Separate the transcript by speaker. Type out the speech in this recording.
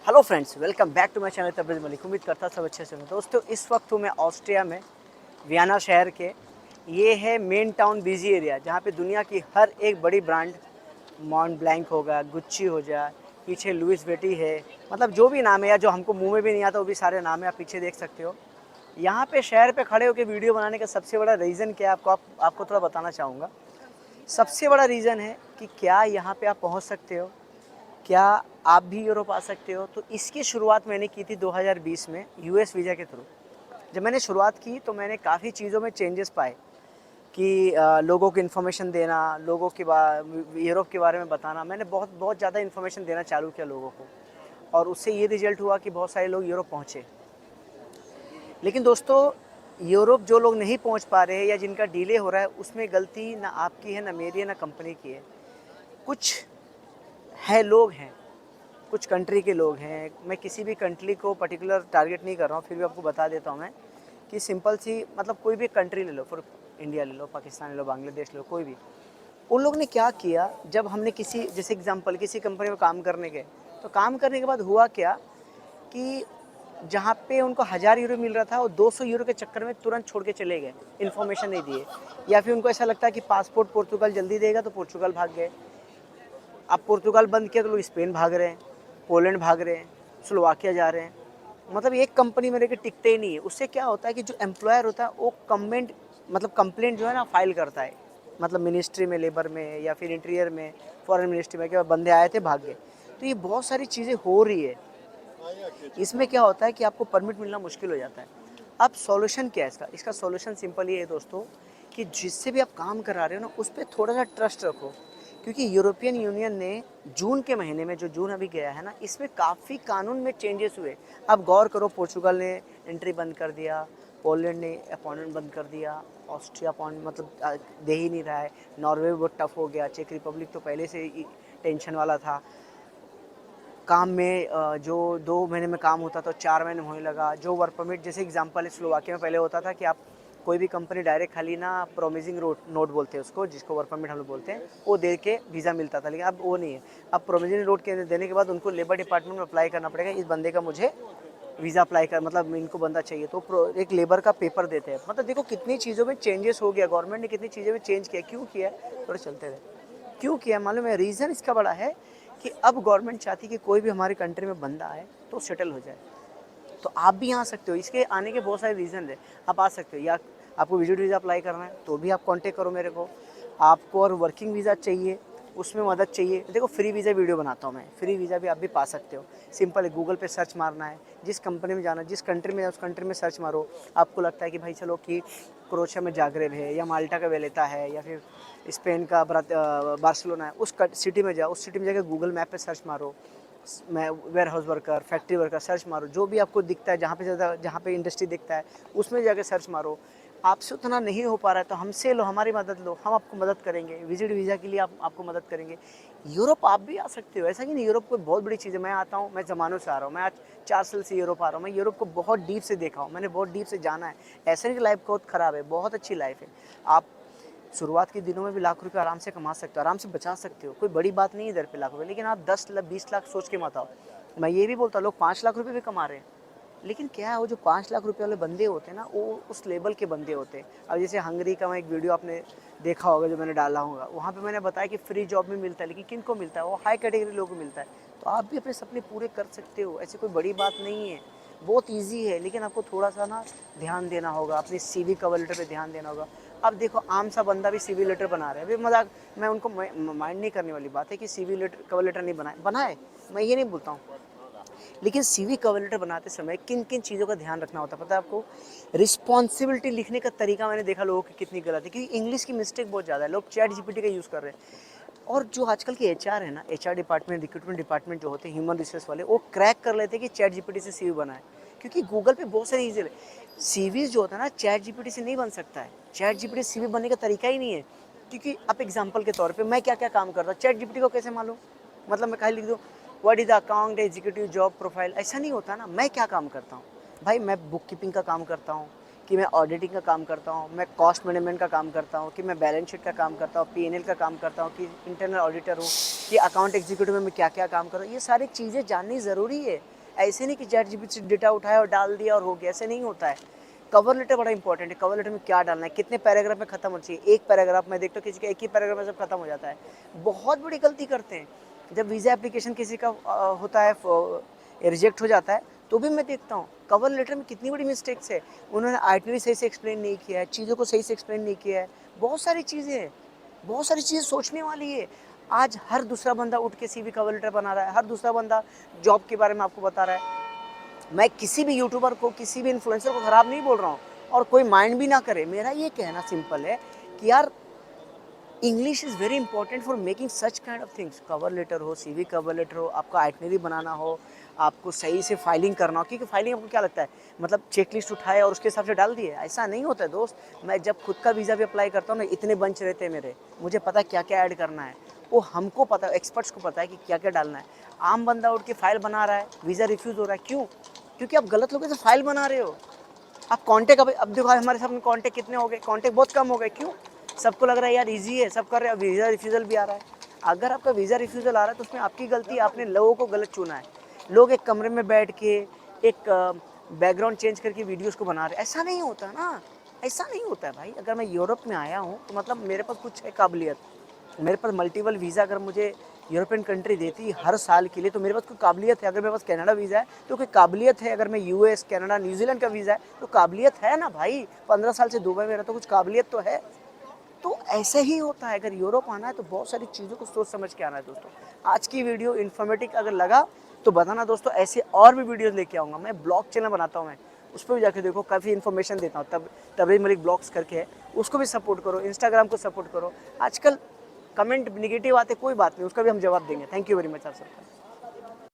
Speaker 1: Hello friends, welcome back to my channel Tabrez Malik. उम्मीद करता सब अच्छे से हो। दोस्तों, इस वक्त हूँ मैं ऑस्ट्रिया में, वियना शहर के। ये है मेन टाउन बिजी एरिया, जहाँ पे दुनिया की हर एक बड़ी ब्रांड, मॉन्ट ब्लैंक होगा, गुच्ची हो जाए, पीछे लुइस वेटी है, मतलब जो भी नाम है या जो हमको मुंह में भी नहीं आता वो भी सारे नाम है, आप पीछे देख सकते हो। यहाँ पे शहर पे खड़े होकर वीडियो बनाने का सबसे बड़ा रीज़न क्या है, आपको थोड़ा बताना चाहूँगा। सबसे बड़ा रीज़न है कि क्या यहाँ पे आप पहुँच सकते हो, क्या आप भी यूरोप आ सकते हो। तो इसकी शुरुआत मैंने की थी 2020 में यूएस वीज़ा के थ्रू। जब मैंने शुरुआत की तो मैंने काफ़ी चीज़ों में चेंजेस पाए कि लोगों को इन्फॉर्मेशन देना, लोगों के यूरोप के बारे में बताना। मैंने बहुत बहुत ज़्यादा इन्फॉर्मेशन देना चालू किया लोगों को, और उससे ये रिजल्ट हुआ कि बहुत सारे लोग यूरोप पहुँचे। लेकिन दोस्तों, यूरोप जो लोग नहीं पहुँच पा रहे हैं या जिनका डिले हो रहा है, उसमें गलती ना आपकी है, ना मेरी है, ना कंपनी की है। कुछ लोग हैं, कुछ कंट्री के लोग हैं। मैं किसी भी कंट्री को पर्टिकुलर टारगेट नहीं कर रहा हूँ, फिर भी आपको बता देता हूँ मैं कि सिंपल सी, मतलब कोई भी कंट्री ले लो, फॉर इंडिया ले लो, पाकिस्तान ले लो, बांग्लादेश ले लो, कोई भी। उन लोग ने क्या किया, जब हमने किसी, जैसे एग्जांपल, किसी कंपनी में काम करने गए, तो काम करने के बाद हुआ क्या कि जहाँ पे उनको 1000 यूरो मिल रहा था, वो 200 यूरो के चक्कर में तुरंत छोड़ के चले गए, इन्फॉर्मेशन नहीं दिए। या फिर उनको ऐसा लगता है कि पासपोर्ट पोर्तुगाल जल्दी देगा, तो पोर्तुगाल भाग गए। अब पोर्तुगाल बंद किया तो लोग स्पेन भाग रहे हैं, पोलैंड भाग रहे हैं, स्लोवाकिया जा रहे हैं। मतलब एक कंपनी में रह के टिकते ही नहीं है। उससे क्या होता है कि जो एम्प्लॉयर होता है वो कंप्लेंट जो है ना फाइल करता है, मतलब मिनिस्ट्री में, लेबर में, या फिर इंटीरियर में, फॉरेन मिनिस्ट्री में, कि बंदे आए थे भाग गए। तो ये बहुत सारी चीज़ें हो रही है। इसमें क्या होता है कि आपको परमिट मिलना मुश्किल हो जाता है। अब सॉल्यूशन क्या है इसका? इसका सॉल्यूशन सिंपल ये है दोस्तों, कि जिससे भी आप काम करा रहे हो ना, उस पर थोड़ा सा ट्रस्ट रखो। क्योंकि यूरोपियन यूनियन ने जून के महीने में, जो जून अभी गया है ना, इसमें काफ़ी कानून में चेंजेस हुए। आप गौर करो, पोर्चुगल ने एंट्री बंद कर दिया, पोलैंड ने अपॉइंटमेंट बंद कर दिया, ऑस्ट्रिया अपॉइंट मतलब दे ही नहीं रहा है, नॉर्वे बहुत टफ हो गया, चेक रिपब्लिक तो पहले से ही टेंशन वाला था। काम में जो 2 महीने में काम होता था, 4 महीने में होने लगा। जो वर्क परमिट, जैसे एग्जांपल है, स्लोवाकिया में पहले होता था कि आप कोई भी कंपनी डायरेक्ट खाली ना प्रोमिसिंग नोट बोलते हैं उसको, जिसको वर्क परमिट हम लोग बोलते हैं, वो दे के वीज़ा मिलता था। लेकिन अब वो नहीं है। अब प्रोमिसिंग नोट के देने के बाद उनको लेबर डिपार्टमेंट में अप्लाई करना पड़ेगा, इस बंदे का मुझे वीज़ा अप्लाई कर, मतलब इनको बंदा चाहिए, तो एक लेबर का पेपर देते हैं। मतलब देखो कितनी चीज़ों में चेंजेस हो गया, गवर्नमेंट ने कितनी चीज़ों में चेंज किया। क्यों किया? थोड़े चलते रहे। क्यों किया मालूम है? रीज़न इसका बड़ा है कि अब गवर्नमेंट चाहती है कि कोई भी हमारी कंट्री में बंदा आए तो सेटल हो जाए। तो आप भी आ सकते हो। इसके आने के बहुत सारे रीज़न है। आप आ सकते हो, या आपको विजिट वीज़ा अप्लाई करना है तो भी आप कांटेक्ट करो मेरे को। आपको और वर्किंग वीज़ा चाहिए, उसमें मदद चाहिए, देखो फ्री वीज़ा वीडियो बनाता हूँ मैं। फ्री वीज़ा भी आप भी पा सकते हो। सिंपल है, गूगल पे सर्च मारना है, जिस कंपनी में जाना, जिस कंट्री में, उस कंट्री में सर्च मारो। आपको लगता है कि भाई चलो कि क्रोएशिया में जागरेब है, या माल्टा का वेलेता है, या फिर स्पेन का बार्सिलोना है, उस सिटी में जाओ। उस सिटी में जाकर गूगल मैप पे सर्च मारो, मैं warehouse worker, factory worker, search मारो। जो भी आपको दिखता है, जहाँ पे ज़्यादा, जहाँ पे इंडस्ट्री दिखता है, उसमें जाके सर्च मारो। आपसे उतना नहीं हो पा रहा है तो हमसे लो, हमारी मदद लो, हम आपको मदद करेंगे। विजिट वीज़ा के लिए आपको मदद करेंगे। यूरोप आप भी आ सकते हो, ऐसा कि नहीं। यूरोप कोई बहुत बड़ी चीज़ है। मैं आता हूँ, मैं ज़मानों से आ रहा हूँ, मैं आज 4 साल से यूरोप आ रहा हूँ। मैं यूरोप को बहुत डीप से देखा हूँ, मैंने बहुत डीप से जाना है। ऐसा नहीं कि लाइफ बहुत ख़राब है, बहुत अच्छी लाइफ है। आप शुरुआत के दिनों में भी लाख रुपए आराम से कमा सकते हो, आराम से बचा सकते हो। कोई बड़ी बात नहीं है इधर पे लाख रुपए। लेकिन आप 10 लाख 20 लाख सोच के मत आओ। मैं ये भी बोलता हूँ, लोग 5 लाख रुपए भी कमा रहे हैं। लेकिन क्या है, वो जो 5 लाख रुपए वाले बंदे होते हैं ना, वो उस लेवल के बंदे होते हैं। अब जैसे हंगरी का मैं एक वीडियो आपने देखा होगा, जो मैंने डाला होगा, वहाँ पे मैंने बताया कि फ्री जॉब में मिलता है। लेकिन किन को मिलता है? वो हाई कैटेगरी लोगों को मिलता है। तो आप भी अपने सपने पूरे कर सकते हो, ऐसी कोई बड़ी बात नहीं है। बहुत ईजी है, लेकिन आपको थोड़ा सा ना ध्यान देना होगा, अपनी सीवी कवर लेटर पे ध्यान देना होगा। अब देखो, आम सा बंदा भी सीवी लेटर बना रहा है, अभी मजाक, मैं उनको माइंड नहीं करने वाली बात है कि सीवी लेटर, कवर लेटर नहीं बनाए, मैं ये नहीं बोलता हूँ। लेकिन सीवी कवर लेटर बनाते समय किन किन चीज़ों का ध्यान रखना होता है पता है आपको? रिस्पॉन्सिबिलिटी लिखने का तरीका मैंने देखा लोगों की कितनी गलत है, क्योंकि इंग्लिश की मिस्टेक बहुत ज़्यादा है। लोग चैट जीपीटी का यूज़ कर रहे हैं। और जो आजकल के एचआर है ना, एचआर डिपार्टमेंट, रिक्रूटमेंट डिपार्टमेंट जो होते हैं, ह्यूमन रिसोर्स वाले, वो क्रैक कर लेते हैं कि चैट जीपीटी से सीवी बनाए। क्योंकि गूगल पे बहुत सारी ईजी सीवीज जो होता है ना, चैट जीपीटी से नहीं बन सकता है। चैट जीपीटी सीवी बनने का तरीका ही नहीं है। क्योंकि आप एग्जाम्पल के तौर पे, मैं क्या क्या काम करता हूँ, चैट जीपीटी को कैसे मालूम? मतलब मैं खाली लिख दूँ what is the account executive job profile, ऐसा नहीं होता ना। मैं क्या काम करता हूँ भाई? मैं बुक कीपिंग का काम करता हूँ, कि मैं ऑडिटिंग का काम करता हूँ, मैं कॉस्ट मैनेजमेंट का काम करता हूँ, कि मैं बैलेंस शीट का काम करता हूँ, पीएनएल का काम करता हूँ, कि इंटरनल ऑडिटर हूँ, कि अकाउंट एग्जीक्यूटिव में मैं क्या क्या काम कर रहा हूँ। ये सारी चीज़ें जाननी ज़रूरी है। ऐसे नहीं कि चैट जीपीटी से डेटा उठाया और डाल दिया और हो गया, ऐसे नहीं होता है। कवर लेटर बड़ा इंपॉर्टेंट है। कवर लेटर में क्या डालना है, कितने पैराग्राफ में खत्म होना चाहिए। एक पैराग्राफ में देखता हूँ किसी का एक ही पैराग्राफ में सब खत्म हो जाता है। बहुत बड़ी गलती करते हैं। जब वीज़ा एप्लीकेशन किसी का होता है, रिजेक्ट हो जाता है, तो भी मैं देखता हूँ कवर लेटर में कितनी बड़ी मिस्टेक्स है। उन्होंने आइटनरी सही से एक्सप्लेन नहीं किया है, चीज़ों को सही से एक्सप्लेन नहीं किया है। बहुत सारी चीज़ें हैं, बहुत सारी चीज़ें सोचने वाली है। आज हर दूसरा बंदा उठ के सीवी कवर लेटर बना रहा है, हर दूसरा बंदा जॉब के बारे में आपको बता रहा है। मैं किसी भी यूट्यूबर को, किसी भी इन्फ्लुएंसर को ख़राब नहीं बोल रहा हूँ, और कोई माइंड भी ना करे। मेरा ये कहना सिंपल है कि यार English is very important for making such kind of things. Cover letter हो, सीवी कवर लेटर हो, आपको आइटनरी बनाना हो, आपको सही से फाइलिंग करना हो। क्योंकि फाइलिंग आपको क्या लगता है, मतलब चेकलिस्ट उठाए और उसके हिसाब से डाल दिए, ऐसा नहीं होता है दोस्त। मैं जब खुद का वीज़ा भी अप्लाई करता हूँ ना, इतने बंच रहते हैं मेरे, मुझे पता है क्या क्या ऐड करना है। वो हमको पता है, एक्सपर्ट्स को पता है कि क्या क्या डालना है। आम बंदा उठ के फाइल बना रहा है, वीज़ा रिफ्यूज़ हो रहा है, क्यों? क्योंकि आप गलत लोगों से फाइल बना रहे हो। आप कांटेक्ट, अब देखो हमारे साथ में कांटेक्ट कितने हो गए, कांटेक्ट बहुत कम हो गए, क्यों? सबको लग रहा है यार इजी है, सब कर रहे हैं, वीज़ा रिफ्यूज़ल भी आ रहा है। अगर आपका वीज़ा रिफ्यूज़ल आ रहा है तो उसमें आपकी गलती है, आपने लोगों को गलत चुना है। लोग एक कमरे में बैठ के एक बैकग्राउंड चेंज करके वीडियोज़ को बना रहे हैं, ऐसा नहीं होता ना, ऐसा नहीं होता है भाई। अगर मैं यूरोप में आया हूँ तो मतलब मेरे पास कुछ है काबिलियत, मेरे पास मल्टीपल वीज़ा अगर मुझे यूरोपियन कंट्री देती हर साल के लिए, तो मेरे पास कोई काबिलियत है। अगर मेरे पास कनाडा वीज़ा है तो कोई काबिलियत है। अगर मैं यूएस, कनाडा, न्यूजीलैंड का वीज़ा है तो काबिलियत है ना भाई। 15 साल से दुबई में रहा तो कुछ काबिलियत तो है। तो ऐसे ही होता है, अगर यूरोप आना है तो बहुत सारी चीज़ों को सोच समझ के आना है दोस्तों। आज की वीडियो इन्फॉर्मेटिव अगर लगा तो बताना दोस्तों, ऐसे और भी वीडियोस लेके आऊँगा। मैं ब्लॉग चैनल बनाता हूँ, मैं उस पर भी जाके देखो, काफ़ी इन्फॉर्मेशन देता हूँ। तब तबरेज़ मलिक ब्लॉग्स करके है, उसको भी सपोर्ट करो, इंस्टाग्राम को सपोर्ट करो। आजकल कमेंट निगेटिव आते, कोई बात नहीं, उसका भी हम जवाब देंगे। थैंक यू वेरी मच आप सबका।